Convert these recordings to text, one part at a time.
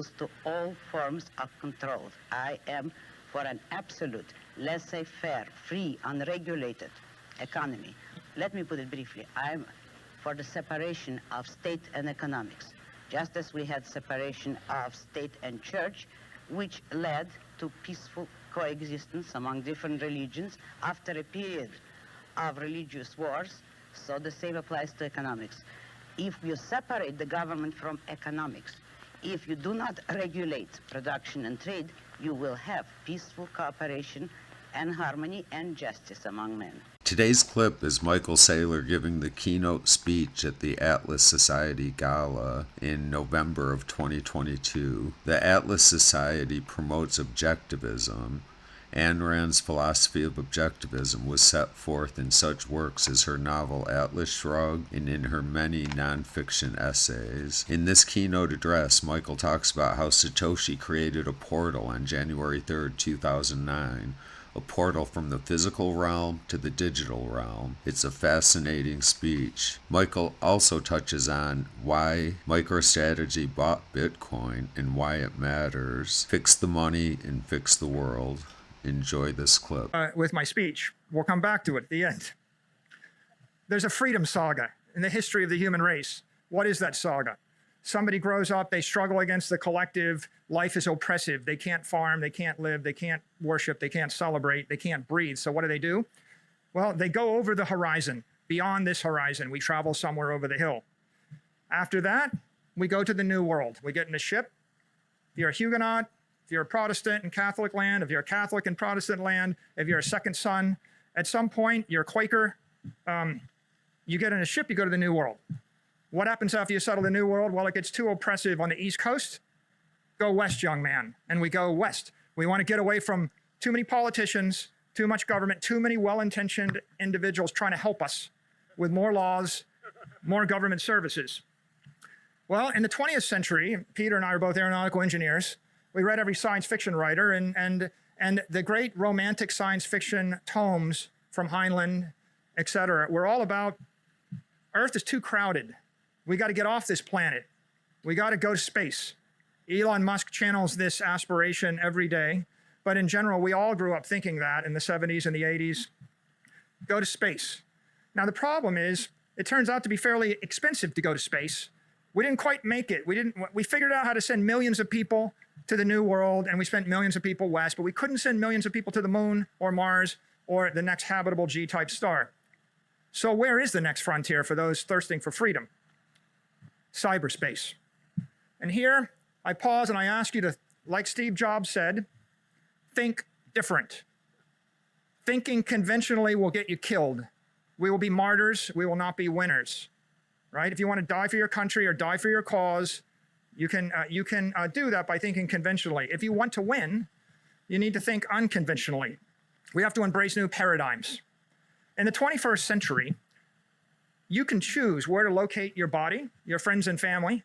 opposed to all forms of control. I am for an absolute, laissez-faire, free, unregulated economy. Let me put it briefly. I'm for the separation of state and economics, just as we had separation of state and church, which led to peaceful coexistence among different religions after a period of religious wars. So the same applies to economics. If you separate the government from economics, if you do not regulate production and trade, you will have peaceful cooperation and harmony and justice among men. Today's clip is Michael Saylor giving the keynote speech at the Atlas Society Gala in November of 2022. The Atlas Society promotes objectivism. Ayn Rand's philosophy of objectivism was set forth in such works as her novel Atlas Shrugged and in her many nonfiction essays. In this keynote address, Michael talks about how Satoshi created a portal on January 3rd, 2009, a portal from the physical realm to the digital realm. It's a fascinating speech. Michael also touches on why MicroStrategy bought Bitcoin and why it matters. Fix the money and fix the world. Enjoy this clip. With my speech, we'll come back to it at the end. There's a freedom saga in the history of the human race. What is that saga? Somebody grows up, they struggle against the collective. Life is oppressive. They can't farm, they can't live, they can't worship, they can't celebrate, they can't breathe. So what do? Well, they go over the horizon. Beyond this horizon, we travel somewhere over the hill. After that, we go to the new world. We get in a ship. If you're a Huguenot, if you're a Protestant in Catholic land, if you're a Catholic in Protestant land, if you're a second son, at some point, you're a Quaker, you get in a ship, you go to the new world. What happens after you settle the new world? Well, it gets too oppressive on the East Coast. Go west, young man. And we go west. We want to get away from too many politicians, too much government, too many well-intentioned individuals trying to help us with more laws, more government services. Well, in the 20th century, Peter and I are both aeronautical engineers. We read every science fiction writer, and the great romantic science fiction tomes from Heinlein, et cetera, were all about Earth is too crowded. We got to get off this planet. We got to go to space. Elon Musk channels this aspiration every day, but in general, we all grew up thinking that in the 70s and the 80s. Go to space. Now, the problem is, it turns out to be fairly expensive to go to space. We didn't quite make it. We figured out how to send millions of people to the new world, and we sent millions of people west, but we couldn't send millions of people to the moon or Mars or the next habitable G-type star. So where is the next frontier for those thirsting for freedom? Cyberspace. And here, I pause and I ask you to, like Steve Jobs said, think different. Thinking conventionally will get you killed. We will be martyrs, we will not be winners, right? If you want to die for your country or die for your cause, you can do that by thinking conventionally. If you want to win, you need to think unconventionally. We have to embrace new paradigms. In the 21st century, you can choose where to locate your body, your friends and family.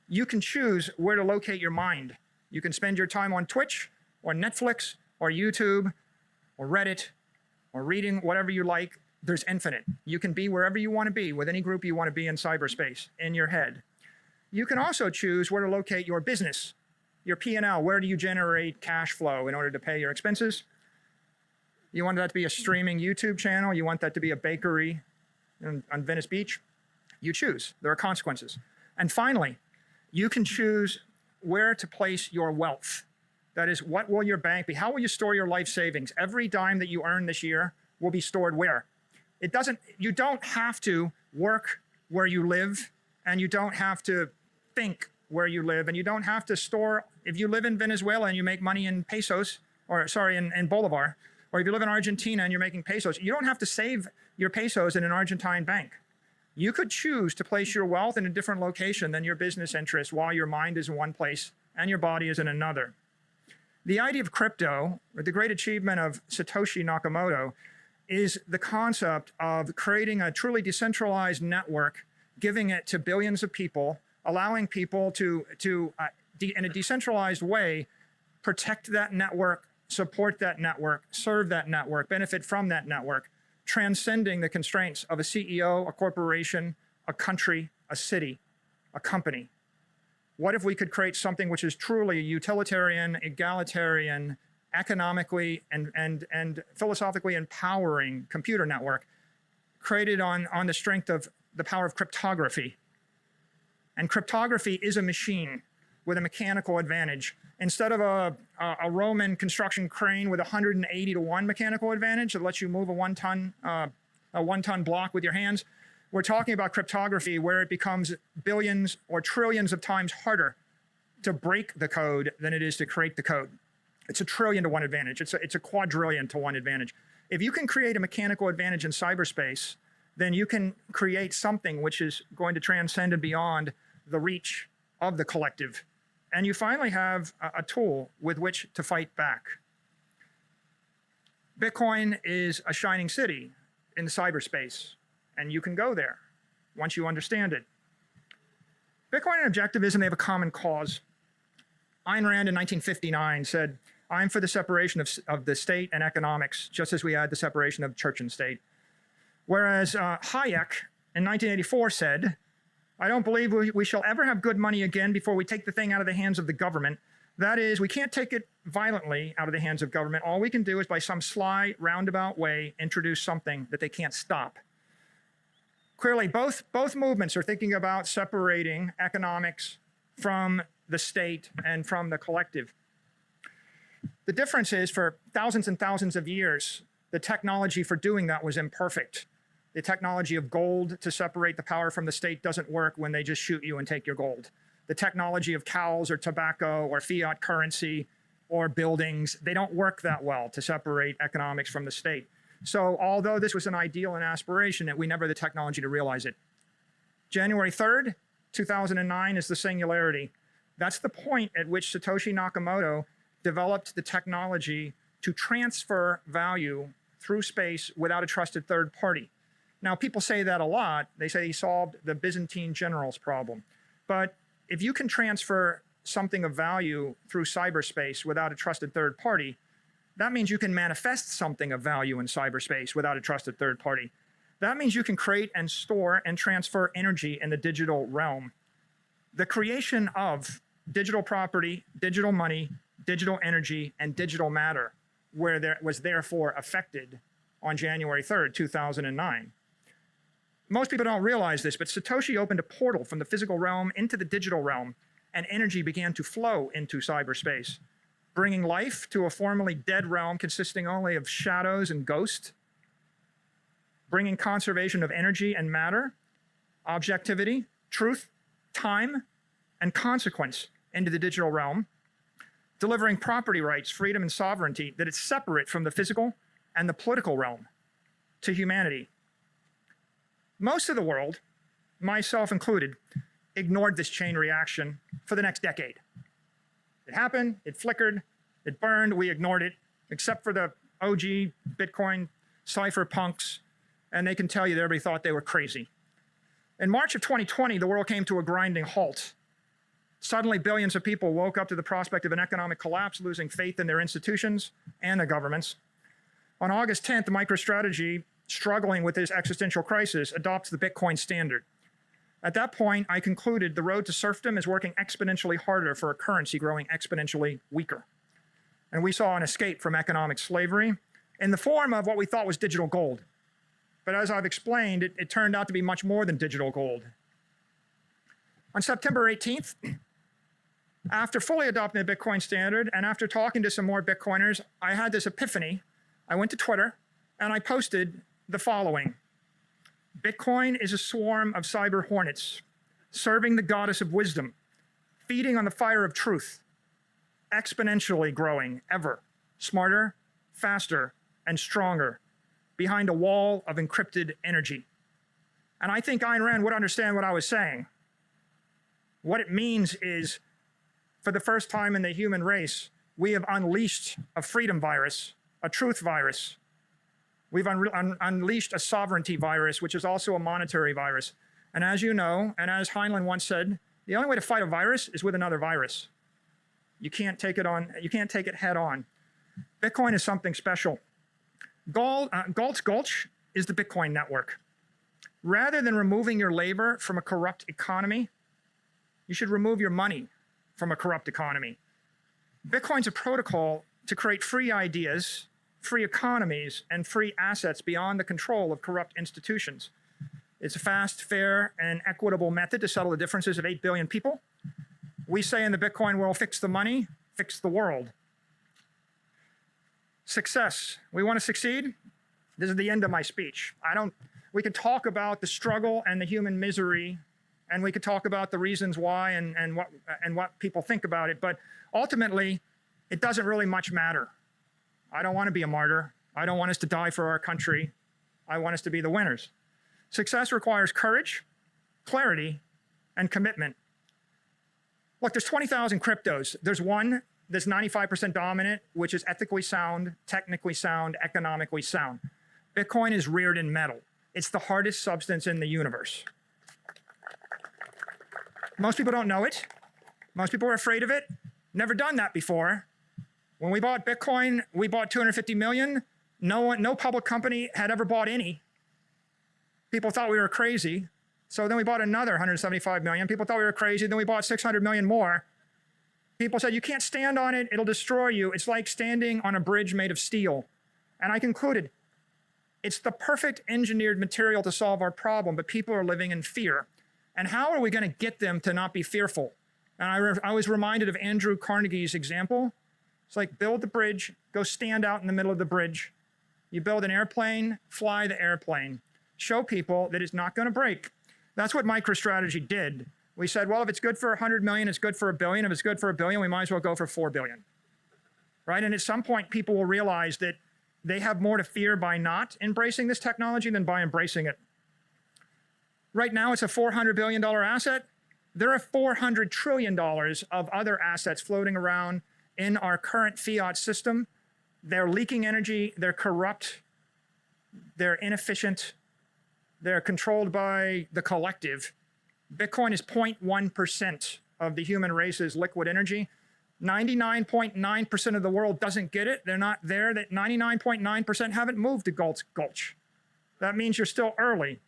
You can choose where to locate your mind. You can spend your time on Twitch or Netflix or YouTube or Reddit or reading whatever you like. There's infinite. You can be wherever you want to be with any group you want to be in cyberspace, in your head. You can also choose where to locate your business, your P&L. Where do you generate cash flow in order to pay your expenses? You want that to be a streaming YouTube channel? You want that to be a bakery on Venice Beach? You choose. There are consequences. And finally, you can choose where to place your wealth. That is, what will your bank be? How will you store your life savings? Every dime that you earn this year will be stored where? You don't have to work where you live, and you don't have to think where you live, and you don't have to store, if you live in Venezuela and you make money in pesos, or sorry, in Bolivar, or if you live in Argentina and you're making pesos, you don't have to save your pesos in an Argentine bank. You could choose to place your wealth in a different location than your business interests while your mind is in one place and your body is in another. The idea of crypto, or the great achievement of Satoshi Nakamoto, is the concept of creating a truly decentralized network, giving it to billions of people, allowing people to in a decentralized way, protect that network, support that network, serve that network, benefit from that network, transcending the constraints of a CEO, a corporation, a country, a city, a company. What if we could create something which is truly utilitarian, egalitarian, economically and philosophically empowering computer network created on the strength of the power of cryptography? And cryptography is a machine with a mechanical advantage. Instead of a Roman construction crane with 180 to 1 mechanical advantage that lets you move a one-ton block with your hands, we're talking about cryptography where it becomes billions or trillions of times harder to break the code than it is to create the code. It's a trillion to 1 advantage. It's a quadrillion to 1 advantage. If you can create a mechanical advantage in cyberspace, then you can create something which is going to transcend and beyond the reach of the collective. And you finally have a tool with which to fight back. Bitcoin is a shining city in cyberspace, and you can go there once you understand it. Bitcoin and objectivism, they have a common cause. Ayn Rand in 1959 said, "I'm for the separation of the state and economics, just as we had the separation of church and state." Whereas Hayek in 1984 said, "I don't believe we shall ever have good money again before we take the thing out of the hands of the government. That is, we can't take it violently out of the hands of government. All we can do is by some sly, roundabout way introduce something that they can't stop." Clearly, both movements are thinking about separating economics from the state and from the collective. The difference is, for thousands and thousands of years, the technology for doing that was imperfect. The technology of gold to separate the power from the state doesn't work when they just shoot you and take your gold. The technology of cows or tobacco or fiat currency or buildings, they don't work that well to separate economics from the state. So although this was an ideal and aspiration, we never had the technology to realize it. January 3rd, 2009 is the singularity. That's the point at which Satoshi Nakamoto developed the technology to transfer value through space without a trusted third party. Now, people say that a lot. They say he solved the Byzantine generals problem. But if you can transfer something of value through cyberspace without a trusted third party, that means you can manifest something of value in cyberspace without a trusted third party. That means you can create and store and transfer energy in the digital realm. The creation of digital property, digital money, digital energy, and digital matter was therefore affected on January 3rd, 2009. Most people don't realize this, but Satoshi opened a portal from the physical realm into the digital realm, and energy began to flow into cyberspace, bringing life to a formerly dead realm consisting only of shadows and ghosts, bringing conservation of energy and matter, objectivity, truth, time, and consequence into the digital realm, delivering property rights, freedom, and sovereignty that is separate from the physical and the political realm to humanity. Most of the world, myself included, ignored this chain reaction for the next decade. It happened, it flickered, it burned, we ignored it, except for the OG Bitcoin cypherpunks, and they can tell you that everybody thought they were crazy. In March of 2020, the world came to a grinding halt. Suddenly, billions of people woke up to the prospect of an economic collapse, losing faith in their institutions and their governments. On August 10th, MicroStrategy, struggling with this existential crisis, adopts the Bitcoin standard. At that point, I concluded the road to serfdom is working exponentially harder for a currency growing exponentially weaker. And we saw an escape from economic slavery in the form of what we thought was digital gold. But as I've explained, it turned out to be much more than digital gold. On September 18th, after fully adopting the Bitcoin standard and after talking to some more Bitcoiners, I had this epiphany. I went to Twitter and I posted the following: Bitcoin is a swarm of cyber hornets, serving the goddess of wisdom, feeding on the fire of truth, exponentially growing ever smarter, faster, and stronger behind a wall of encrypted energy. And I think Ayn Rand would understand what I was saying. What it means is, for the first time in the human race, we have unleashed a freedom virus, a truth virus. We've unleashed a sovereignty virus, which is also a monetary virus. And as you know, and as Heinlein once said, the only way to fight a virus is with another virus. You can't take it on. You can't take it head on. Bitcoin is something special. Galt's Gulch is the Bitcoin network. Rather than removing your labor from a corrupt economy, You should remove your money from a corrupt economy. Bitcoin's a protocol to create free ideas, free economies, and free assets beyond the control of corrupt institutions. It's a fast, fair, and equitable method to settle the differences of 8 billion people. We say in the Bitcoin world, fix the money, fix the world. Success. We want to succeed? This is the end of my speech. We can talk about the struggle and the human misery, and we could talk about the reasons why and what people think about it, but ultimately, it doesn't really much matter. I don't want to be a martyr. I don't want us to die for our country. I want us to be the winners. Success requires courage, clarity, and commitment. Look, there's 20,000 cryptos. There's one that's 95% dominant, which is ethically sound, technically sound, economically sound. Bitcoin is reared in metal. It's the hardest substance in the universe. Most people don't know it. Most people are afraid of it. Never done that before. When we bought Bitcoin, we bought 250 million. No public company had ever bought any. People thought we were crazy. So then we bought another 175 million. People thought we were crazy. Then we bought 600 million more. People said, you can't stand on it. It'll destroy you. It's like standing on a bridge made of steel. And I concluded, it's the perfect engineered material to solve our problem, but people are living in fear. And how are we going to get them to not be fearful? And I was reminded of Andrew Carnegie's example. It's like build the bridge, go stand out in the middle of the bridge. You build an airplane, fly the airplane. Show people that it's not going to break. That's what MicroStrategy did. We said, well, if it's good for 100 million, it's good for $1 billion. If it's good for $1 billion, we might as well go for 4 billion. Right? And at some point, people will realize that they have more to fear by not embracing this technology than by embracing it. Right now, it's a $400 billion asset. There are $400 trillion of other assets floating around in our current fiat system. They're leaking energy, they're corrupt, they're inefficient, they're controlled by the collective. Bitcoin is 0.1% of the human race's liquid energy. 99.9% of the world doesn't get it. They're not there. That 99.9% haven't moved to Gulch. That means you're still early.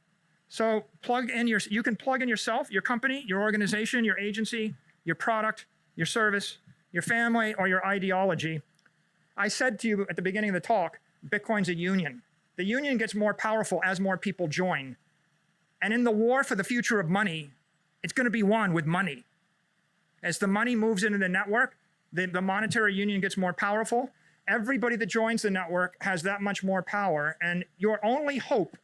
So you can plug in yourself, your company, your organization, your agency, your product, your service, your family, or your ideology. I said to you at the beginning of the talk, Bitcoin's a union. The union gets more powerful as more people join. And in the war for the future of money, it's going to be won with money. As the money moves into the network, the monetary union gets more powerful. Everybody that joins the network has that much more power. And your only hope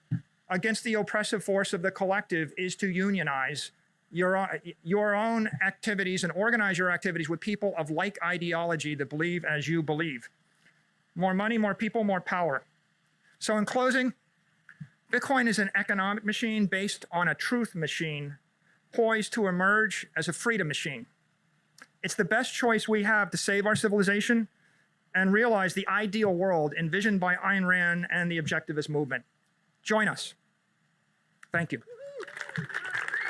against the oppressive force of the collective is to unionize your own activities and organize your activities with people of like ideology that believe as you believe. More money, more people, more power. So in closing, Bitcoin is an economic machine based on a truth machine, poised to emerge as a freedom machine. It's the best choice we have to save our civilization and realize the ideal world envisioned by Ayn Rand and the objectivist movement. Join us. Thank you.